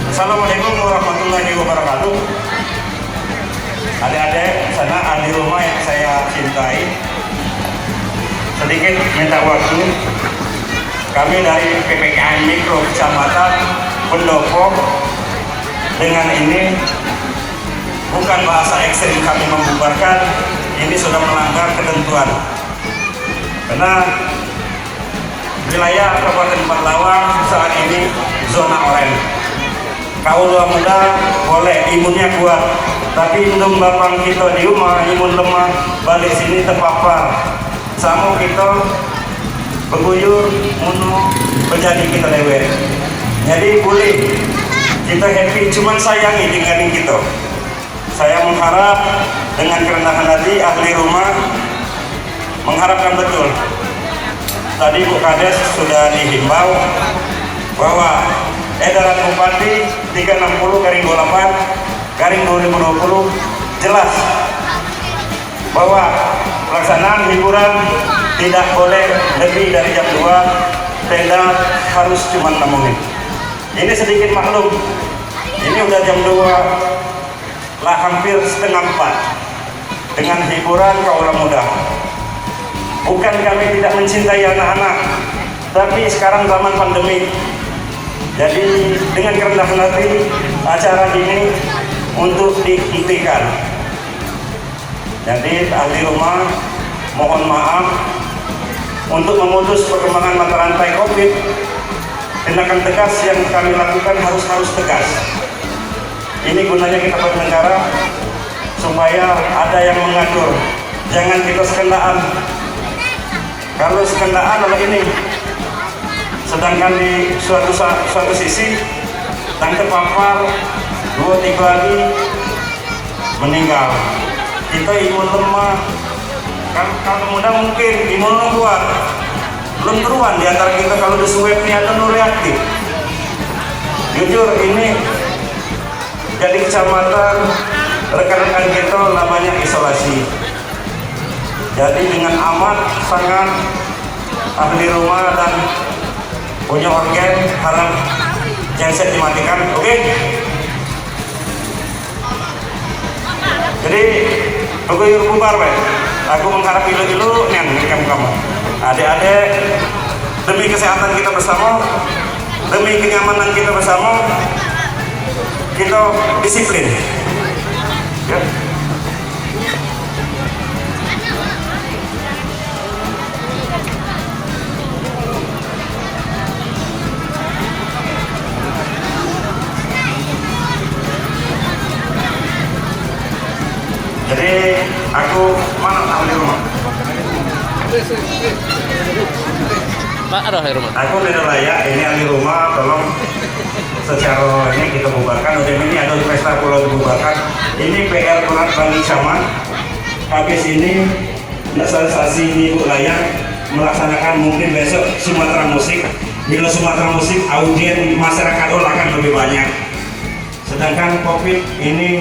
Assalamualaikum warahmatullahi wabarakatuh. Adik-adik sana ahli rumah yang saya cintai, sedikit minta waktu. Kami dari PPKM Mikro Kecamatan Pendopo, dengan ini bukan bahasa ekstrim kami membubarkan, ini sudah melanggar ketentuan. Karena wilayah Kabupaten Palawan saat ini zona oranye. Kaula muda boleh imunnya kuat, tapi indung bapang kita di rumah imun lemah, balik sini terpapar. Sama kita beguyur munu menjadi kita lewat. Jadi boleh kita happy, cuman sayangi tinggalin kita. Saya mengharap dengan kerendahan hati ahli rumah mengharapkan betul. Tadi Bu Kades sudah dihimbau bahwa edaran Bupati 360/28/2020 jelas bahwa pelaksanaan hiburan tidak boleh lebih dari jam 2, tenda harus cuma 6 menit. Ini sedikit maklum, ini udah jam 2 lah, hampir setengah 4 dengan hiburan kaula muda. Bukan kami tidak mencintai anak-anak, tapi sekarang zaman pandemi. Jadi dengan kerendahan hati acara ini untuk dihentikan. Jadi ahli rumah mohon maaf untuk memutus perkembangan mata rantai COVID. Tindakan tegas yang kami lakukan harus tegas. Ini gunanya kita bernegara supaya ada yang mengatur. Jangan kita sekendaan. Kalau sekendaan adalah ini. Sedangkan di suatu sisi yang terpapar 2-3 lagi meninggal. Kita imun lemah, kalau muda mungkin imun kuat, belum keruan di antara kita kalau di swabnya ada reaktif. Jujur ini jadi kecamatan rekan-rekan kita namanya isolasi. Jadi dengan amat sangat ahli rumah dan punya organ harap genset dimatikan, oke? Jadi beguyur bubar, aku mengharap ilu-ilu yang kamu. Adik-adik, demi kesehatan kita bersama, demi kenyamanan kita bersama, kita disiplin. Ya. Jadi aku mana ahli rumah? Pak ada ahli rumah. Aku tidak layak, ini ahli rumah, tolong secara ini kita bubarkan. Udah ini ada pesta pulau dibubarkan. Ini PR berat bagi camat. Habis ini sensasi ibu layak melaksanakan mungkin besok Sumatera Musik. Bila Sumatera Musik, audien masyarakat akan lebih banyak. Sedangkan COVID ini